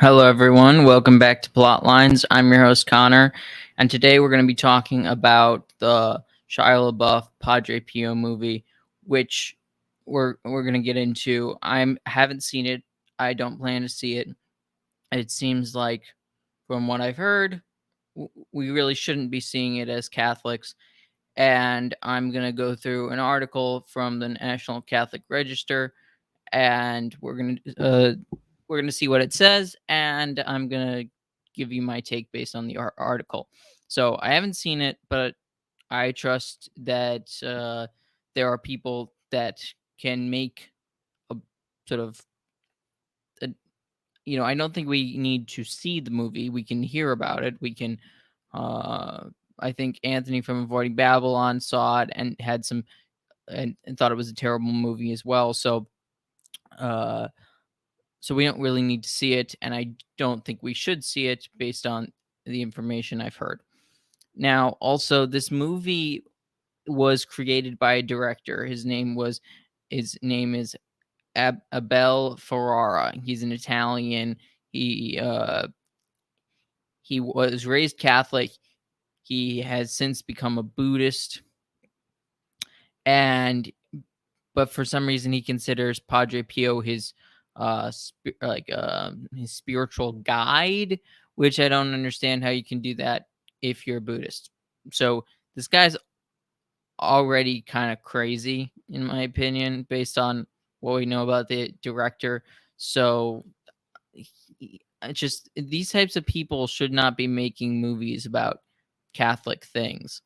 Hello, everyone. Welcome back to Plotlines. I'm your host, Connor, and today we're going to be talking about the Shia LaBeouf Padre Pio movie, which we're going to get into. I haven't seen it. I don't plan to see it. It seems like, from what I've heard, we really shouldn't be seeing it as Catholics. And I'm going to go through an article from the National Catholic Register, and we're gonna see what it says, and I'm gonna give you my take based on the article. So I haven't seen it, but I trust that there are people that can make a sort of, a, I don't think we need to see the movie. We can hear about it. We can. Uh, I think Anthony from Avoiding Babylon saw it and had some and thought it was a terrible movie as well. Uh, so we don't really need to see it, and I don't think we should see it based on the information I've heard. Now, also, this movie was created by a director. His name is Abel Ferrara. He's an Italian. He was raised Catholic. He has since become a Buddhist, but for some reason he considers Padre Pio his his spiritual guide, which I don't understand how you can do that if you're a Buddhist. So this guy's already kind of crazy, in my opinion, based on what we know about the director. So just these types of people should not be making movies about Catholic things.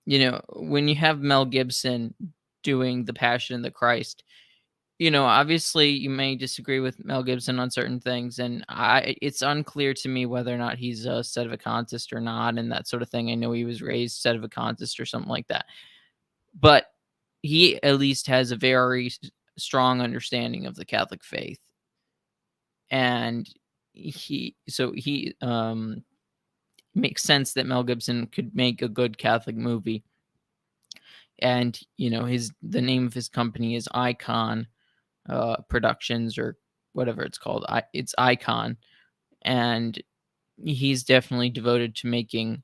When you have Mel Gibson doing The Passion of the Christ, obviously you may disagree with Mel Gibson on certain things, and it's unclear to me whether or not he's a sedevacantist or not, and that sort of thing. I know he was raised sedevacantist or something like that, but he at least has a very strong understanding of the Catholic faith, and he makes sense that Mel Gibson could make a good Catholic movie. And the name of his company is Icon Productions, or whatever it's called. It's Icon, and he's definitely devoted to making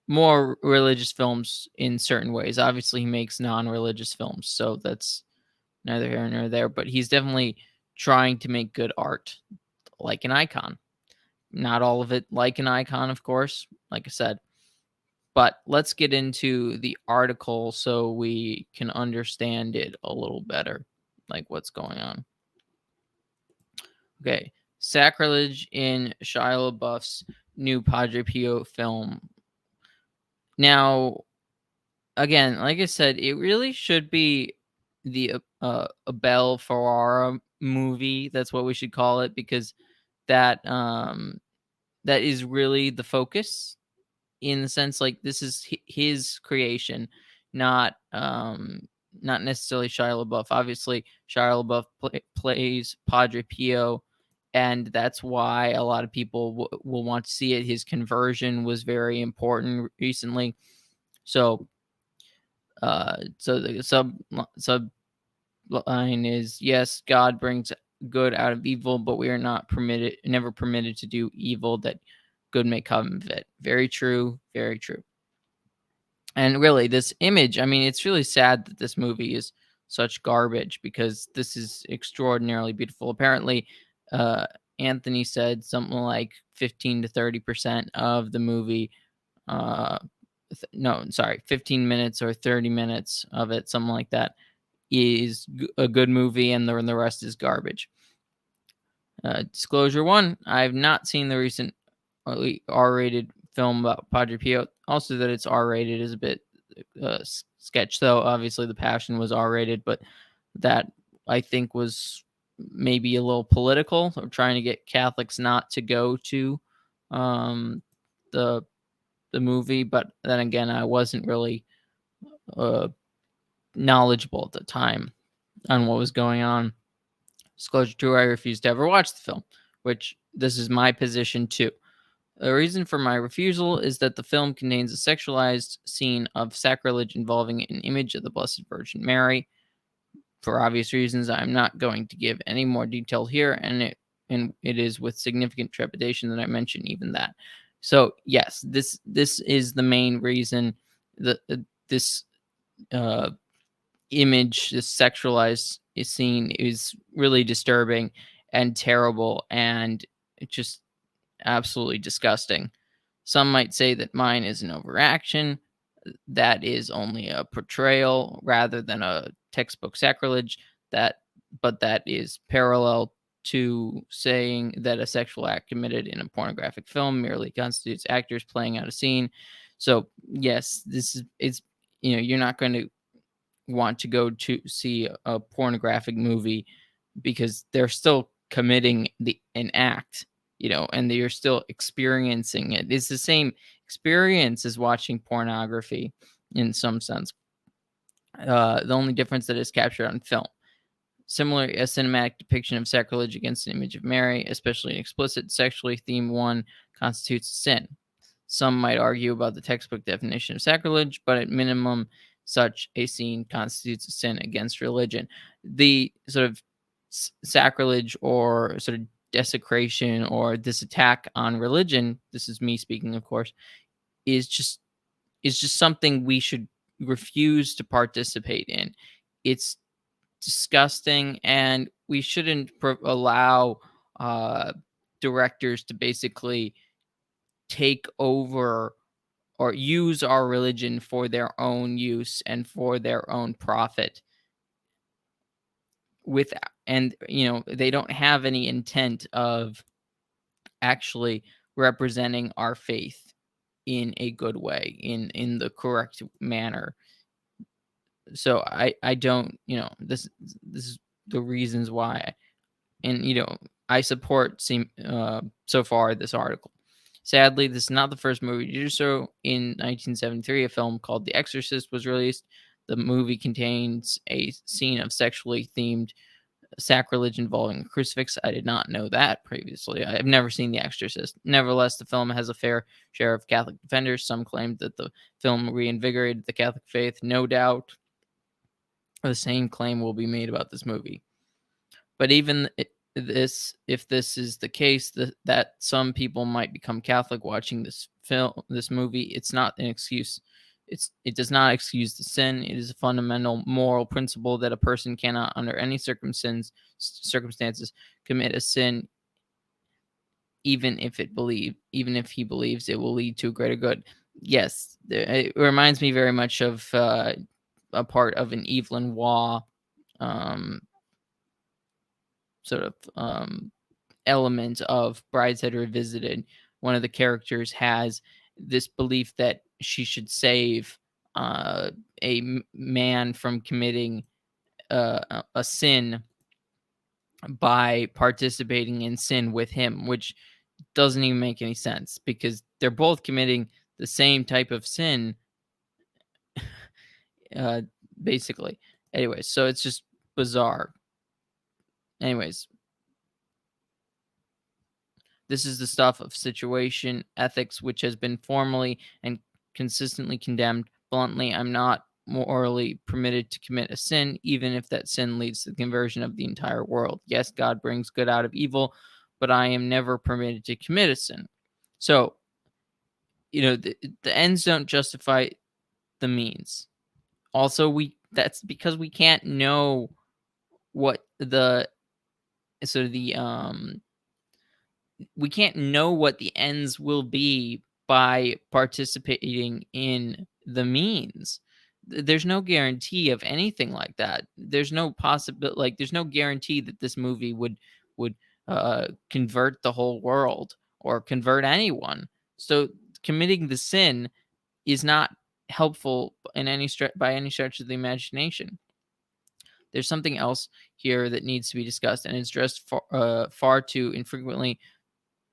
more religious films in certain ways. Obviously, he makes non-religious films, so that's neither here nor there. But he's definitely trying to make good art, like an Icon. Not all of it like an Icon, of course, like I said. But let's get into the article so we can understand it a little better, like what's going on. Okay. Sacrilege in Shia LaBeouf's new Padre Pio film. Now, again, like I said, it really should be the Abel Ferrara movie. That's what we should call it, because that is really the focus, in the sense, like, this is his creation, not necessarily Shia LaBeouf. Obviously, Shia LaBeouf plays Padre Pio, and that's why a lot of people will want to see it. His conversion was very important recently. So the subline is, yes, God brings good out of evil, but we are never permitted to do evil, that good may come of it. Very true, very true. And really, this image, I mean, it's really sad that this movie is such garbage, because this is extraordinarily beautiful. Apparently, Anthony said something like 15 to 30% of the movie, no, sorry, 15 minutes or 30 minutes of it, something like that, is a good movie, and the rest is garbage. Disclosure one, I have not seen the recent R-rated film about Padre Pio. Also, that it's R-rated is a bit sketch, though. Obviously, The Passion was R-rated, but that, I think, was maybe a little political, or trying to get Catholics not to go to the movie. But then again, I wasn't really knowledgeable at the time on what was going on. Disclosure 2, I refused to ever watch the film, which this is my position too. The reason for my refusal is that the film contains a sexualized scene of sacrilege involving an image of the Blessed Virgin Mary. For obvious reasons, I'm not going to give any more detail here, and it is with significant trepidation that I mention even that. So yes, this is the main reason that this uh, image, this sexualized scene, is really disturbing and terrible, and it's just absolutely disgusting. Some might say that mine is an overaction. That is only a portrayal rather than a textbook sacrilege. That, but that is parallel to saying that a sexual act committed in a pornographic film merely constitutes actors playing out a scene. So yes, this is it's you're not going to want to go to see a pornographic movie because they're still committing an act, and you're still experiencing it. It's the same experience as watching pornography in some sense. The only difference that is captured on film. Similarly, a cinematic depiction of sacrilege against an image of Mary, especially an explicit sexually themed one, constitutes sin. Some might argue about the textbook definition of sacrilege, but at minimum, such a scene constitutes a sin against religion. The sort of sacrilege or sort of desecration or this attack on religion, this is me speaking, of course, is just something we should refuse to participate in. It's disgusting, and we shouldn't allow uh, directors to basically take over or use our religion for their own use and for their own profit with and they don't have any intent of actually representing our faith in a good way, in the correct manner. So I don't, this is the reasons why. And I support so far this article. Sadly, this is not the first movie to do so. In 1973, a film called The Exorcist was released. The movie contains a scene of sexually themed sacrilege involving a crucifix. I did not know that previously. I've never seen The Exorcist. Nevertheless, the film has a fair share of Catholic defenders. Some claimed that the film reinvigorated the Catholic faith. No doubt the same claim will be made about this movie. But even if this is the case, that some people might become Catholic watching this movie, it's not an excuse. It does not excuse the sin. It is a fundamental moral principle that a person cannot, under any circumstances, commit a sin, even if he believes it will lead to a greater good. Yes, it reminds me very much of a part of an Evelyn Waugh um, sort of element of Brideshead Revisited. One of the characters has this belief that she should save man from committing a sin by participating in sin with him, which doesn't even make any sense because they're both committing the same type of sin, uh, basically. Anyways, so it's just bizarre. Anyways, this is the stuff of situation ethics, which has been formally and consistently condemned. Bluntly, I'm not morally permitted to commit a sin, even if that sin leads to the conversion of the entire world. Yes, God brings good out of evil, but I am never permitted to commit a sin. So, the ends don't justify the means. Also, that's because we can't know what the sort of the we can't know what the ends will be by participating in the means. There's no guarantee of anything like that. There's no possibility, like there's no guarantee that this movie would convert the whole world or convert anyone. So committing the sin is not helpful in by any stretch of the imagination. There's something else here that needs to be discussed, and it's addressed far too infrequently.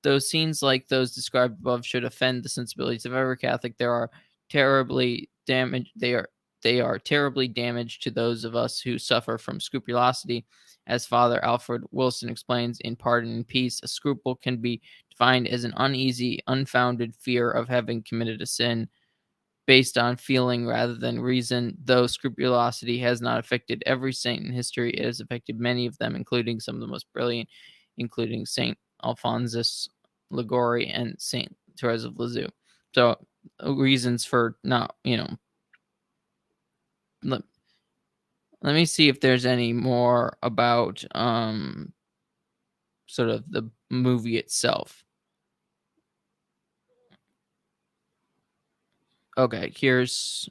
Those scenes like those described above should offend the sensibilities of every Catholic. They are terribly damaged to those of us who suffer from scrupulosity. As Father Alfred Wilson explains in Pardon and Peace, a scruple can be defined as an uneasy, unfounded fear of having committed a sin. based on feeling rather than reason. Though scrupulosity has not affected every saint in history, it has affected many of them, including some of the most brilliant, including Saint Alphonsus Liguori and Saint Therese of Lisieux. So reasons for not, let me see if there's any more about sort of the movie itself. Okay, here's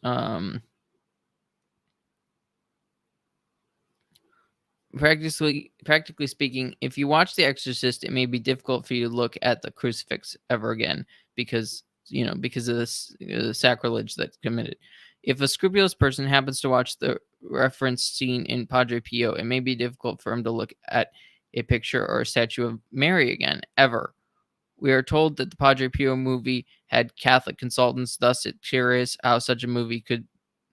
practically speaking, if you watch The Exorcist, it may be difficult for you to look at the crucifix ever again because because of this sacrilege that's committed. If a scrupulous person happens to watch the referenced scene in Padre Pio, it may be difficult for him to look at a picture or a statue of Mary again ever. We are told that the Padre Pio movie had Catholic consultants, thus it's curious how such a movie could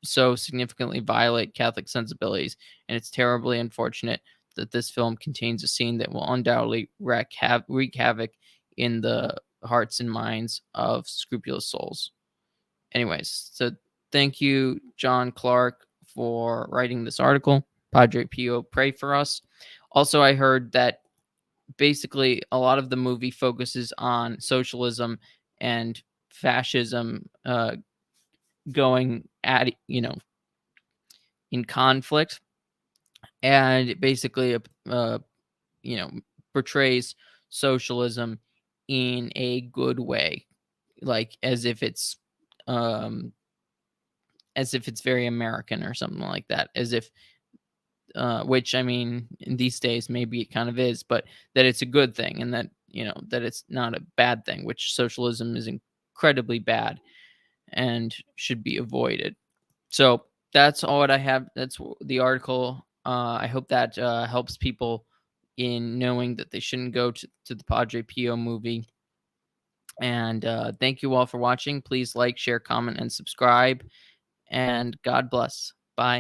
so significantly violate Catholic sensibilities, and it's terribly unfortunate that this film contains a scene that will undoubtedly wreak havoc in the hearts and minds of scrupulous souls. Anyways, so thank you, John Clark, for writing this article. Padre Pio, pray for us. Also, I heard that basically a lot of the movie focuses on socialism and fascism going at in conflict, and it basically you know portrays socialism in a good way, like um as if it's very American or something like that, as if which I mean, in these days maybe it kind of is, but that it's a good thing, and that that it's not a bad thing, which socialism is incredibly bad and should be avoided. So that's all what I have. That's the article. I hope that helps people in knowing that they shouldn't go to the Padre Pio movie. And thank you all for watching. Please like, share, comment, and subscribe. And God bless. Bye.